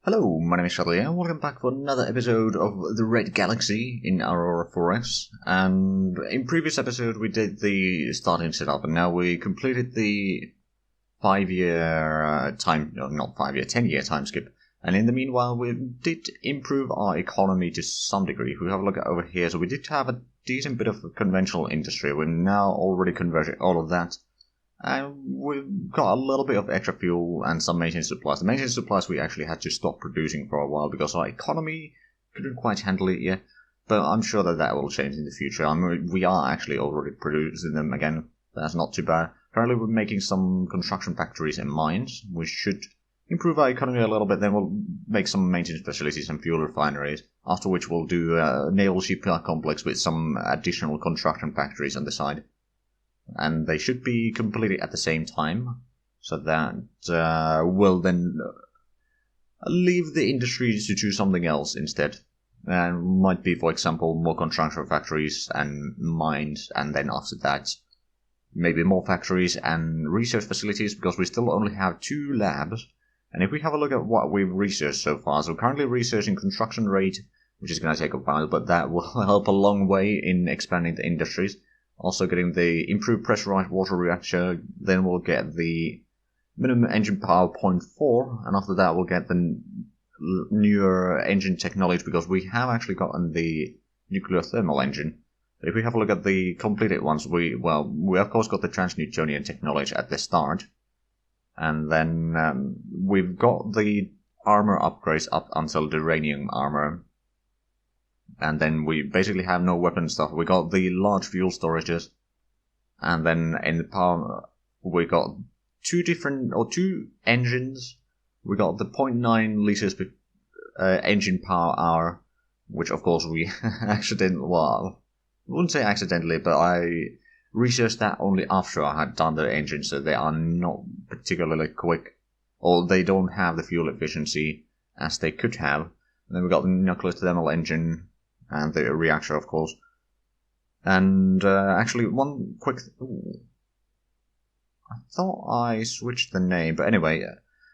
Hello, my name is Charlie and welcome back for another episode of the Red Galaxy in Aurora Forest. And in previous episode we did the starting setup and now we completed the 5-year 10-year time skip. And in the meanwhile we did improve our economy to some degree. If we have a look at over here, so we did have a decent bit of conventional industry. We're now already converted all of that. And we've got a little bit of extra fuel and some maintenance supplies. The maintenance supplies we actually had to stop producing for a while because our economy couldn't quite handle it yet. But I'm sure that will change in the future. We are actually already producing them again. That's not too bad. Currently we're making some construction factories and mines. We should improve our economy a little bit. Then we'll make some maintenance facilities and fuel refineries. After which we'll do a naval shipyard complex with some additional construction factories on the side. And they should be completed at the same time, so that will then leave the industry to do something else instead. And might be, for example, more construction factories and mines, and then after that, maybe more factories and research facilities, because we still only have 2 labs. And if we have a look at what we've researched so far, so currently researching construction rate, which is going to take a while, but that will help a long way in expanding the industries. Also getting the improved pressurized water reactor, then we'll get the minimum engine power 0.4, and after that we'll get the newer engine technology, because we have actually gotten the nuclear thermal engine. But if we have a look at the completed ones, we of course got the trans-Newtonian technology at the start, and then we've got the armor upgrades up until the uranium armor. And then we basically have no weapon stuff. We got the large fuel storages. And then in the power, we got 2 engines. We got the 0.9 liters per engine power hour, which of course we I wouldn't say accidentally, but I researched that only after I had done the engine, so they are not particularly quick, or they don't have the fuel efficiency as they could have. And then we got the nuclear thermal engine, and the reactor, of course. And actually, one quick... I thought I switched the name, but anyway,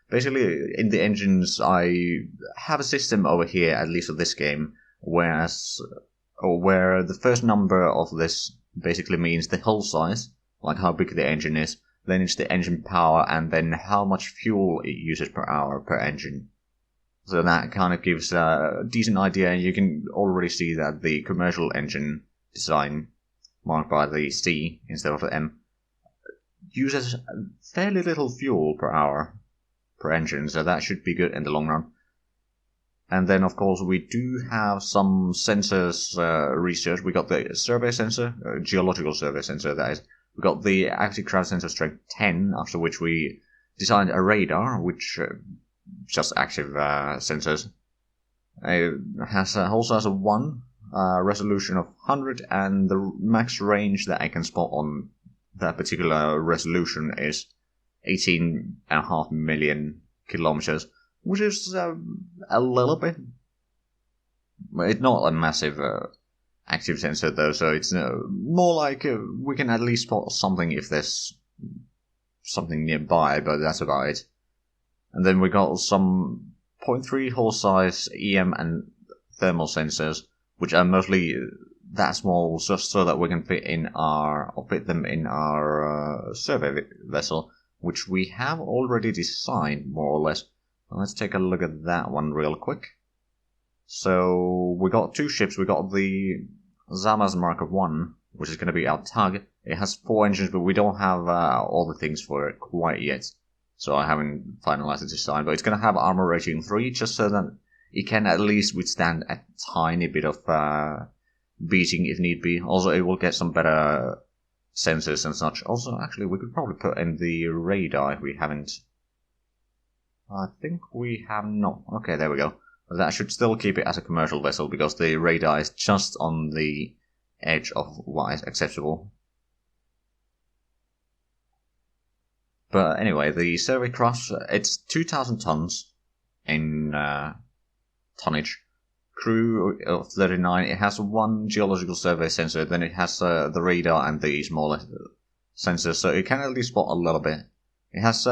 basically, in the engines, I have a system over here, at least of this game, where the first number of this basically means the hull size, like how big the engine is, then it's the engine power, and then how much fuel it uses per hour per engine. So that kind of gives a decent idea, and you can already see that the commercial engine design, marked by the C instead of the M, uses fairly little fuel per hour per engine, so that should be good in the long run. And then, of course, we do have some sensors research. We got the survey sensor, geological survey sensor, that is. We got the active crowd sensor strength 10, after which we designed a radar, which... just active sensors. It has a hull size of 1, resolution of 100, and the max range that I can spot on that particular resolution is 18.5 million kilometers, which is a little bit. It's not a massive active sensor though, so it's more like we can at least spot something if there's something nearby, but that's about it. And then we got some 0.3 hull size EM and thermal sensors, which are mostly that small, just so that we can fit them in our survey vessel, which we have already designed more or less. Let's take a look at that one real quick. So we got 2 ships. We got the Zamas Mark 1, which is going to be our tug. It has 4 engines, but we don't have all the things for it quite yet. So I haven't finalized the design, but it's going to have armor rating 3, just so that it can at least withstand a tiny bit of beating if need be. Also, it will get some better sensors and such. Also, actually, we could probably put in the radar if we haven't. I think we have not. Okay, there we go. That should still keep it as a commercial vessel, because the radar is just on the edge of what is acceptable. But anyway, the survey craft, it's 2,000 tons in tonnage. Crew of 39, it has 1 geological survey sensor, then it has the radar and the smaller sensors, so it can at least spot a little bit. It has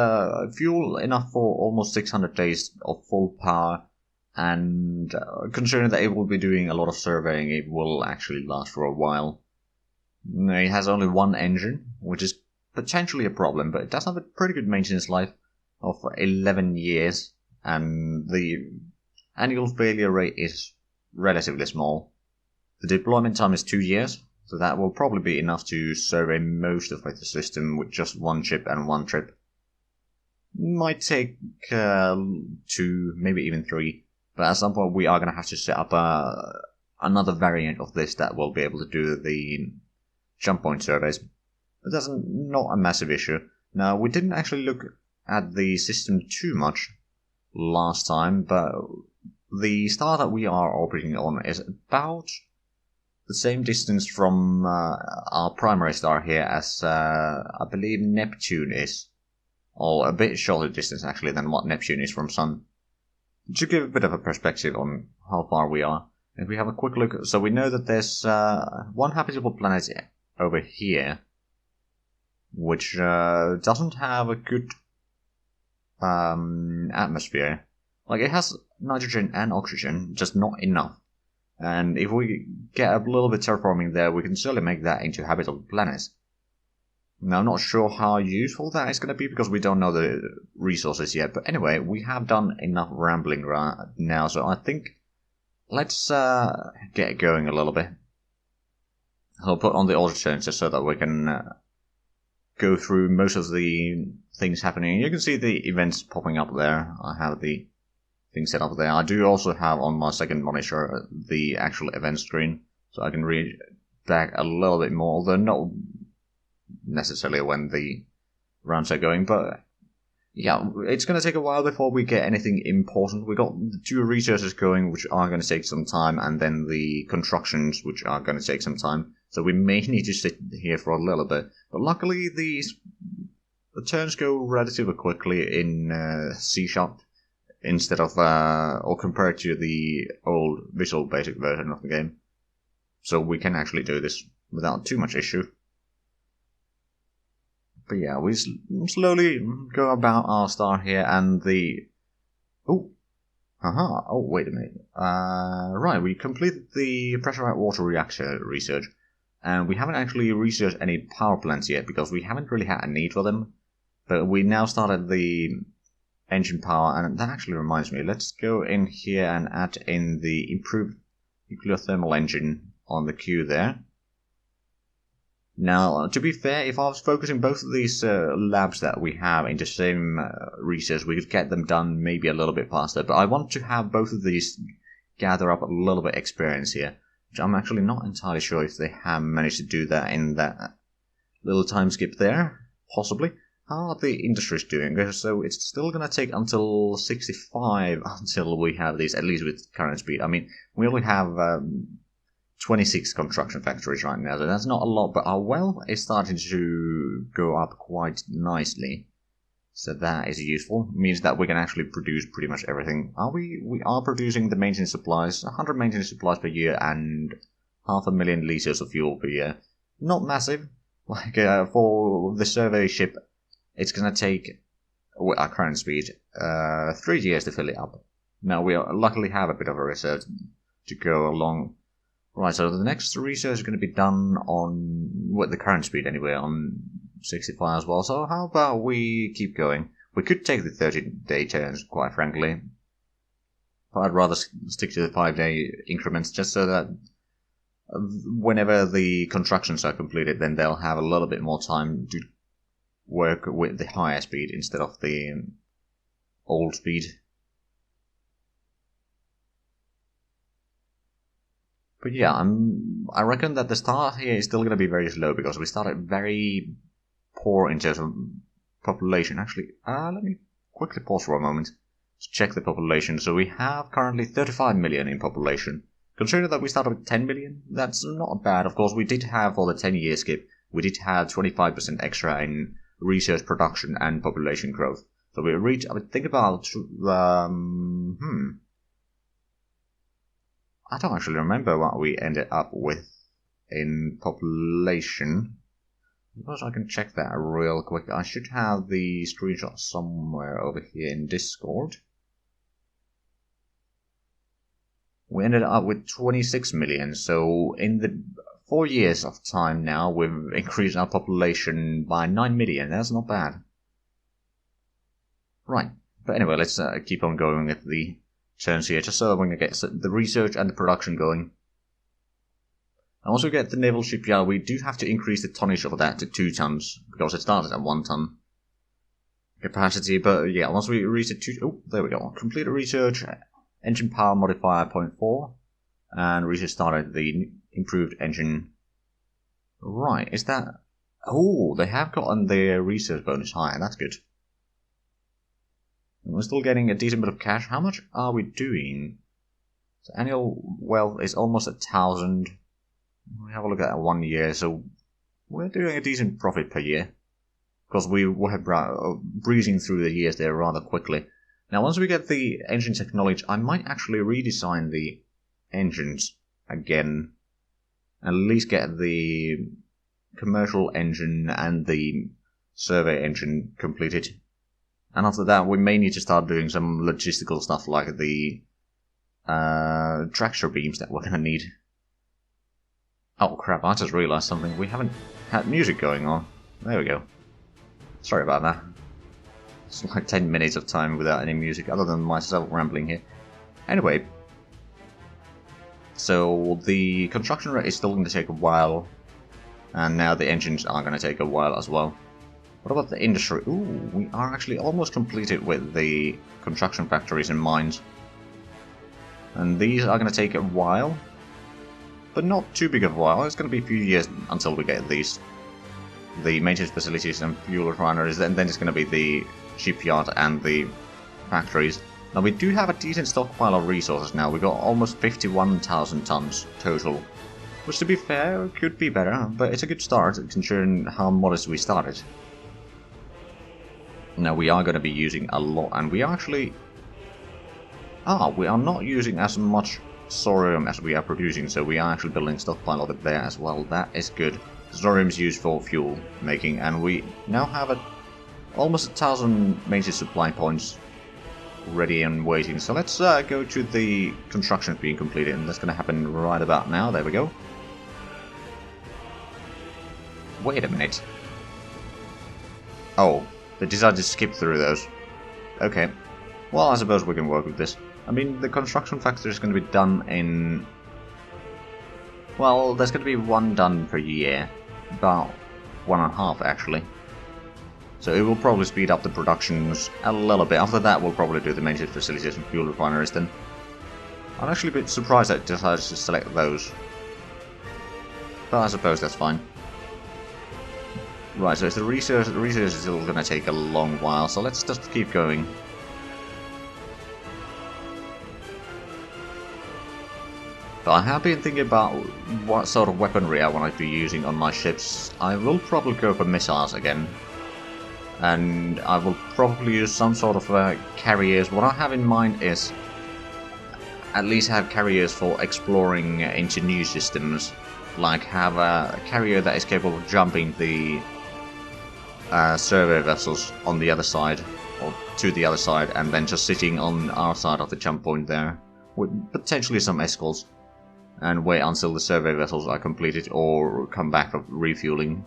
fuel enough for almost 600 days of full power, and considering that it will be doing a lot of surveying, it will actually last for a while. It has only one engine, which is potentially a problem, but it does have a pretty good maintenance life of 11 years, and the annual failure rate is relatively small. The deployment time is 2 years, so that will probably be enough to survey most of the system with just one chip and one trip. Might take 2, maybe even 3, but at some point we are going to have to set up another variant of this that will be able to do the jump point surveys. But that's not a massive issue. Now, we didn't actually look at the system too much last time, but the star that we are orbiting on is about the same distance from our primary star here as I believe Neptune is. Or a bit shorter distance actually than what Neptune is from Sun. To give a bit of a perspective on how far we are, if we have a quick look, so we know that there's one habitable planet over here, which doesn't have a good atmosphere. Like, it has nitrogen and oxygen, just not enough. And if we get a little bit terraforming there, we can certainly make that into habitable planets. Now, I'm not sure how useful that is going to be because we don't know the resources yet. But anyway, we have done enough rambling right now, so I think let's get going a little bit. I'll put on the auto turns just so that we can go through most of the things happening. You can see the events popping up there. I have the thing set up there. I do also have on my second monitor the actual event screen, so I can read back a little bit more, although not necessarily when the rounds are going, but yeah, it's going to take a while before we get anything important. We got the 2 researchers going, which are going to take some time, and then the constructions, which are going to take some time, so we may need to sit here for a little bit. But luckily the turns go relatively quickly in C# instead of or compared to the old Visual Basic version of the game, so we can actually do this without too much issue. But yeah, we slowly go about our star here, and the... Oh, wait a minute. Right, we completed the pressurized water reactor research, and we haven't actually researched any power plants yet, because we haven't really had a need for them. But we now started the engine power, and that actually reminds me, let's go in here and add in the improved nuclear thermal engine on the queue there. Now, to be fair, if I was focusing both of these labs that we have into the same research, we could get them done maybe a little bit faster. But I want to have both of these gather up a little bit of experience here, which I'm actually not entirely sure if they have managed to do that in that little time skip there. Possibly. How are the industries doing? So it's still going to take until 65 until we have these, at least with current speed. I mean, we only have 26 construction factories right now, so that's not a lot, but our wealth is starting to go up quite nicely. So that is useful. It means that we can actually produce pretty much everything. We are producing the maintenance supplies, 100 maintenance supplies per year and 500,000 liters of fuel per year. Not massive. Like, for the survey ship, it's going to take, with our current speed, 3 years to fill it up. Now, we luckily have a bit of a reserve to go along. Right, so the next research is going to be done on, with the current speed anyway, on 65 as well. So how about we keep going? We could take the 30-day turns, quite frankly. But I'd rather stick to the 5-day increments, just so that whenever the constructions are completed, then they'll have a little bit more time to work with the higher speed instead of the old speed. But yeah, I reckon that the start here is still going to be very slow because we started very poor in terms of population. Actually, let me quickly pause for a moment to check the population. So we have currently 35 million in population. Considering that we started with 10 million, that's not bad. Of course, we did have, for the 10-year skip, we did have 25% extra in research production and population growth. So we reached, I would think about, I don't actually remember what we ended up with in population. Suppose I can check that real quick. I should have the screenshot somewhere over here in Discord. we ended up with 26 million. So in the 4 years of time now, we've increased our population by 9 million. That's not bad. Right. But anyway, let's keep on going with the turns here, just so we can get the research and the production going. And once we get the naval shipyard, we do have to increase the tonnage of that to 2 tons, because it started at 1 ton capacity. But yeah, once we reach it 2... Oh, there we go. Complete research, engine power modifier 0.4, and research started the improved engine. Right, is that... Oh, they have gotten their research bonus higher, that's good. And we're still getting a decent bit of cash. How much are we doing? So annual wealth is almost 1,000. We have a look at 1 year, so we're doing a decent profit per year. Because we were breezing through the years there rather quickly. Now, once we get the engine technology, I might actually redesign the engines again. At least get the commercial engine and the survey engine completed. And after that, we may need to start doing some logistical stuff like the tractor beams that we're going to need. Oh crap, I just realized something. We haven't had music going on. There we go. Sorry about that. It's like 10 minutes of time without any music, other than myself rambling here. Anyway. So, the construction rate is still going to take a while. And now the engines are going to take a while as well. What about the industry? Ooh, we are actually almost completed with the construction factories and mines. And these are going to take a while. But not too big of a while. It's going to be a few years until we get these. The maintenance facilities and fuel refineries, and then it's going to be the shipyard and the factories. Now we do have a decent stockpile of resources now. We got almost 51,000 tons total. Which, to be fair, could be better, but it's a good start considering how modest we started. Now we are going to be using a lot, and we are actually... we are not using as much thorium as we are producing, so we are actually building a stockpile of it there as well. That is good. Thorium is used for fuel making, and we now have almost 1,000 major supply points ready and waiting. So let's go to the construction being completed, and that's going to happen right about now. There we go. Wait a minute. Oh, they decided to skip through those. Okay. Well, I suppose we can work with this. I mean, the construction factory is going to be done in... Well, there's going to be 1 done per year. About 1.5 actually. So it will probably speed up the productions a little bit. After that, we'll probably do the maintenance facilities and fuel refineries then. I'm actually a bit surprised that it decided to select those. But I suppose that's fine. Right, so it's the research is still going to take a long while, so let's just keep going. But I have been thinking about what sort of weaponry I want to be using on my ships. I will probably go for missiles again. And I will probably use some sort of carriers. What I have in mind is at least have carriers for exploring into new systems. Like have a carrier that is capable of jumping the survey vessels on the other side, or to the other side, and then just sitting on our side of the jump point there, with potentially some escorts, and wait until the survey vessels are completed or come back for refueling.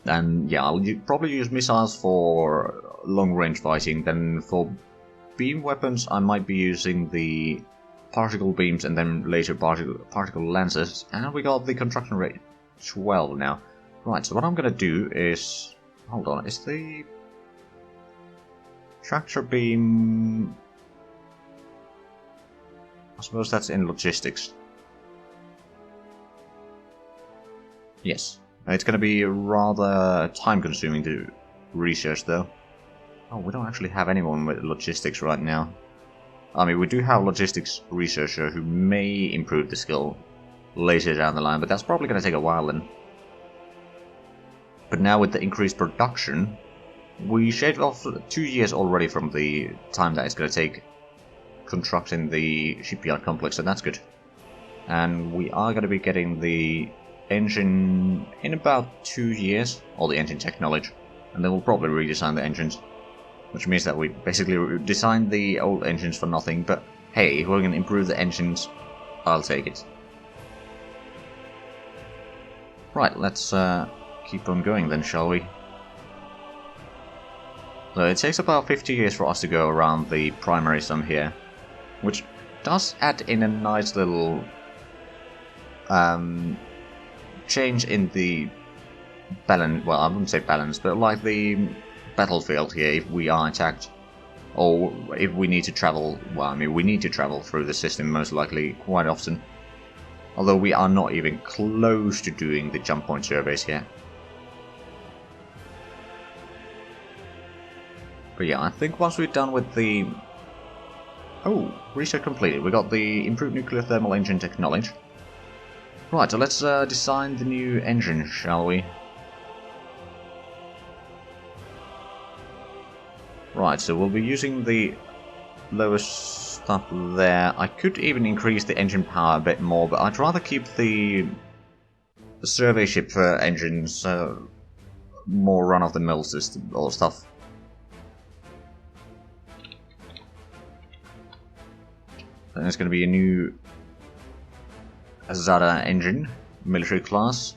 And yeah, I'll probably use missiles for long-range fighting. Then for beam weapons, I might be using the particle beams and then later particle lancers. And we got the construction rate 12 now. Right, so what I'm going to do is... Hold on, is the tractor beam... I suppose that's in logistics. Yes. It's going to be rather time-consuming to research, though. Oh, we don't actually have anyone with logistics right now. I mean, we do have a logistics researcher who may improve the skill later down the line, but that's probably going to take a while then. But now with the increased production, we shaved off 2 years already from the time that it's going to take constructing the shipyard complex, so that's good. And we are going to be getting the engine in about 2 years, all the engine technology, and then we'll probably redesign the engines, which means that we basically designed the old engines for nothing, but hey, if we can improve the engines, I'll take it. Right, let's keep on going then, shall we? So it takes about 50 years for us to go around the primary sun here, which does add in a nice little change in the balance. Well, I wouldn't say balance, but like the battlefield here if we are attacked, or if we need to travel. Well, I mean, we need to travel through the system most likely quite often, although we are not even close to doing the jump point surveys here. But yeah, I think once we're done with the... Oh, research completed. We got the improved nuclear thermal engine technology. Right, so let's design the new engine, shall we? Right, so we'll be using the lowest stuff there. I could even increase the engine power a bit more, but I'd rather keep the survey ship engines more run-of-the-mill system or stuff. Then there's going to be a new Zara engine, military class.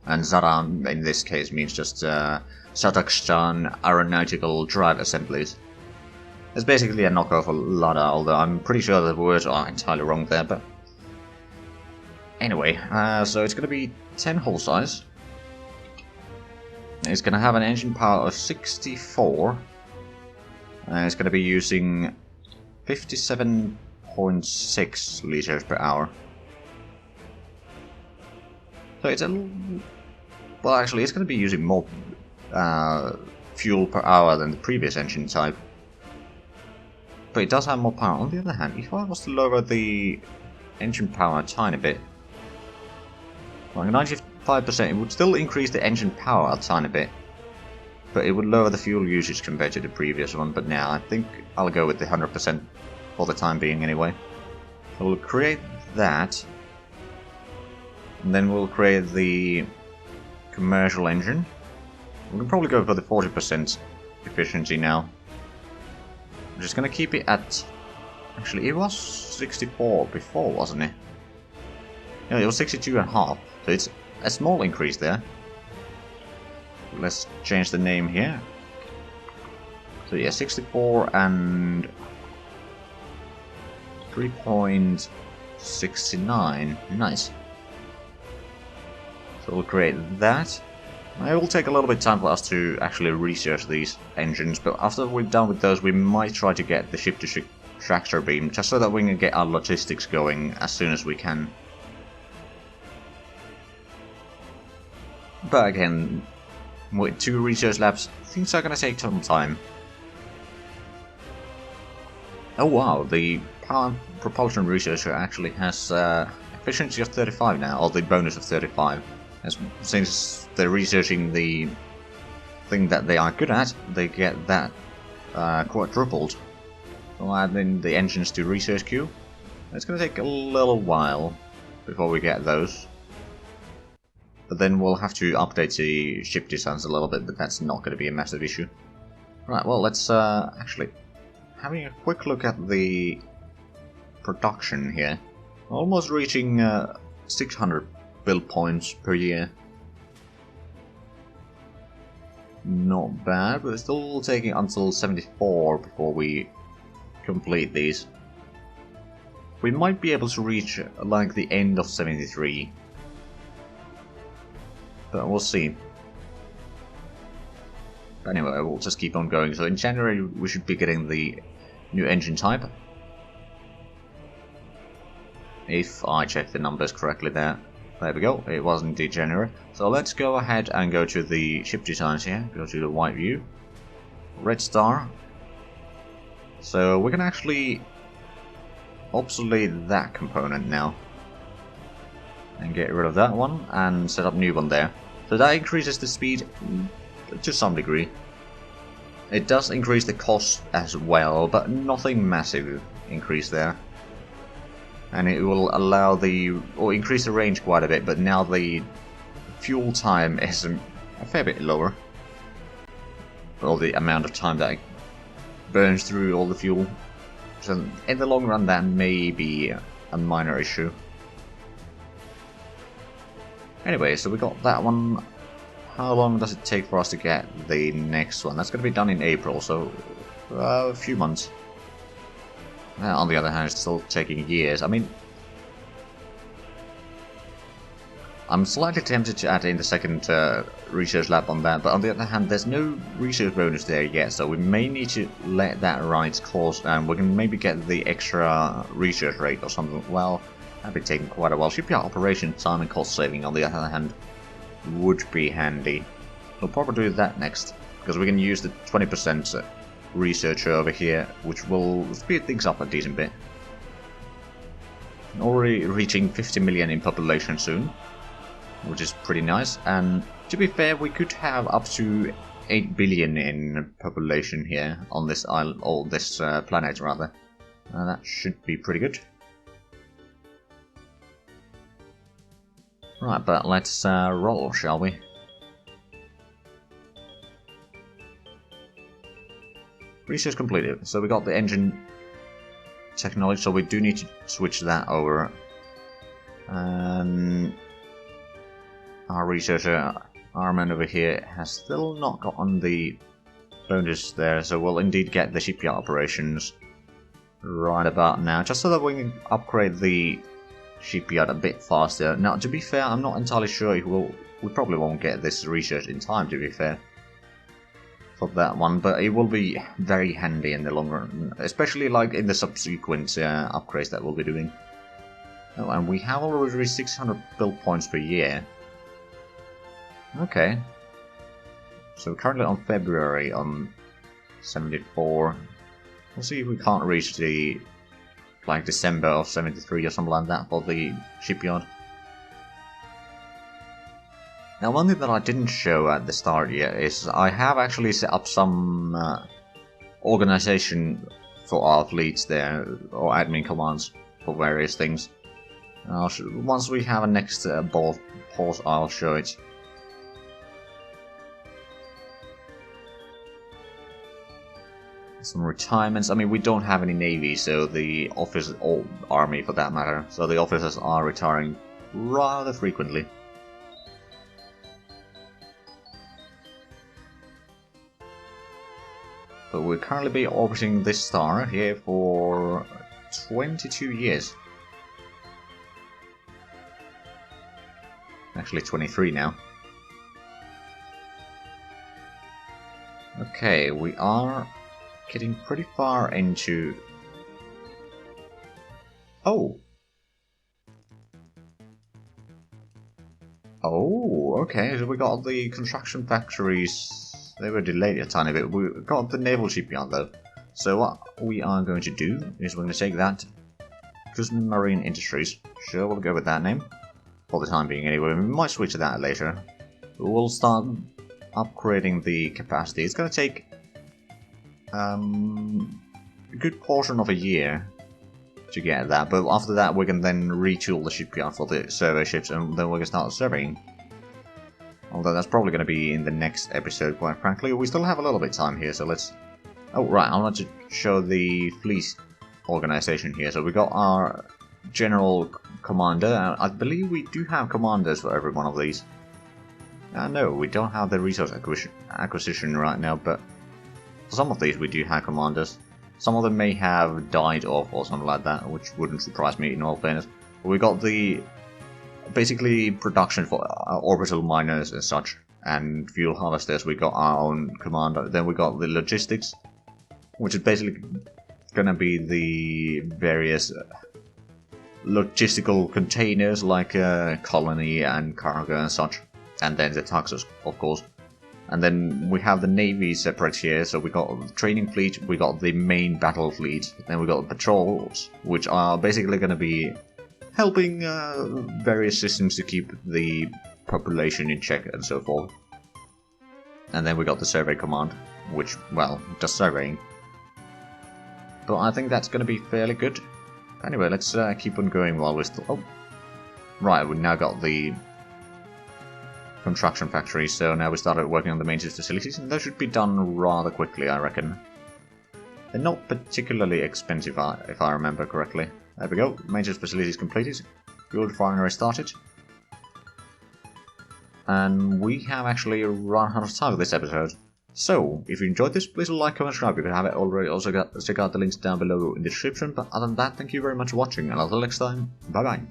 And Zara in this case means just Kazakhstan Aeronautical Drive Assemblies. It's basically a knockoff of Lada, although I'm pretty sure the words are entirely wrong there. But anyway, so it's going to be 10 hull size. It's going to have an engine power of 64. And it's going to be using 57.6 liters per hour. So it's a... Well, actually, it's going to be using more fuel per hour than the previous engine type. But it does have more power. On the other hand, if I was to lower the engine power a tiny bit, like 95%, it would still increase the engine power a tiny bit. But it would lower the fuel usage compared to the previous one. But now I think I'll go with the 100% for the time being anyway. So we'll create that. And then we'll create the commercial engine. We can probably go for the 40% efficiency now. I'm just going to keep it at... Actually, it was 64 before, wasn't it? Yeah, it was 62.5. So it's a small increase there. Let's change the name here. So yeah, 64 and 3.69. Nice. So we'll create that. It will take a little bit of time for us to actually research these engines, but after we're done with those, we might try to get the ship-to-ship tractor beam, just so that we can get our logistics going as soon as we can. But again, with 2 research labs, things are going to take some time. Oh wow, the power propulsion researcher actually has efficiency of 35 now, or the bonus of 35. Since they're researching the thing that they are good at, they get that quadrupled. We'll add in the engines to research queue. It's going to take a little while before we get those. But then we'll have to update the ship designs a little bit, but that's not going to be a massive issue. Right, well, let's actually... Having a quick look at the production here. Almost reaching 600 build points per year. Not bad, but it's still taking until 74 before we complete these. We might be able to reach like the end of 73. But we'll see. But anyway, we'll just keep on going. So in January we should be getting the new engine type. If I check the numbers correctly there. There we go, it was indeed January. So let's go ahead and go to the ship designs here. Go to the white view. Red Star. So we can actually obsolete that component now. And get rid of that one and set up a new one there. So that increases the speed to some degree. It does increase the cost as well, but nothing massive increase there. And it will allow or increase the range quite a bit, but now the fuel time is a fair bit lower. Or the amount of time that it burns through all the fuel. So in the long run, that may be a minor issue. Anyway, so we got that one. How long does it take for us to get the next one? That's going to be done in April, so a few months. On the other hand, it's still taking years. I mean, I'm slightly tempted to add in the second research lab on that, but on the other hand, there's no research bonus there yet, so we may need to let that run its course, and we can maybe get the extra research rate or something. Well, that'd be taking quite a while. Shipyard operation time and cost saving, on the other hand, would be handy. We'll probably do that next, because we can use the 20% research over here, which will speed things up a decent bit. Already reaching 50 million in population soon, which is pretty nice, and to be fair, we could have up to 8 billion in population here on this island, or this planet rather. That should be pretty good. Right, but let's roll, shall we? Research completed. So we got the engine technology, so we do need to switch that over. And our researcher, Arman over here, has still not gotten the bonus there, so we'll indeed get the shipyard operations right about now, just so that we can upgrade the shipyard a bit faster. Now, to be fair, I'm not entirely sure if we probably won't get this research in time, to be fair, for that one, but it will be very handy in the long run, especially like in the subsequent upgrades that we'll be doing. Oh, and we have already 600 build points per year. Okay. So currently on February on 74. We'll see if we can't reach the like December of 73 or something like that for the shipyard. Now, one thing that I didn't show at the start yet is I have actually set up some organization for our fleets there, or admin commands for various things. Once we have a next pause, I'll show it. Some retirements. I mean, we don't have any navy, so the officers, or army for that matter, so the officers are retiring rather frequently. But we'll currently be orbiting this star here for 22 years. Actually 23 now. Okay, we are getting pretty far into... Oh! Oh, okay, so we got the construction factories. They were delayed a tiny bit. We got the naval shipyard though. So what we are going to do is we're going to take that to Marine Industries. Sure, we'll go with that name. For the time being anyway. We might switch to that later. We'll start upgrading the capacity. It's going to take a good portion of a year to get that, but after that we can then retool the shipyard for the survey ships, and then we can start surveying. Although that's probably going to be in the next episode, quite frankly. We still have a little bit of time here, so let's... Oh, right, I want to show the fleet organization here. So we got our general commander. I believe we do have commanders for every one of these. No, we don't have the resource acquisition right now, but for some of these we do have commanders. Some of them may have died off or something like that, which wouldn't surprise me in all fairness. But we got the basically production for orbital miners and such, and fuel harvesters. We got our own commander. Then we got the logistics, which is basically gonna be the various logistical containers like colony and cargo and such, and then the taxes, of course. And then we have the navy separate here, so we got the training fleet, we got the main battle fleet, then we got the patrols, which are basically going to be helping various systems to keep the population in check and so forth. And then we got the survey command, which, well, does surveying. But I think that's going to be fairly good. Anyway, let's keep on going while we're still... Oh, right, we now got the construction factory, so now we started working on the maintenance facilities, and that should be done rather quickly, I reckon. They're not particularly expensive, if I remember correctly. There we go, maintenance facilities completed, fuel refinery started. And we have actually run out of time for this episode. So, if you enjoyed this, please like, comment, subscribe if you haven't already. Also, check out the links down below in the description. But other than that, thank you very much for watching, and until next time, bye bye.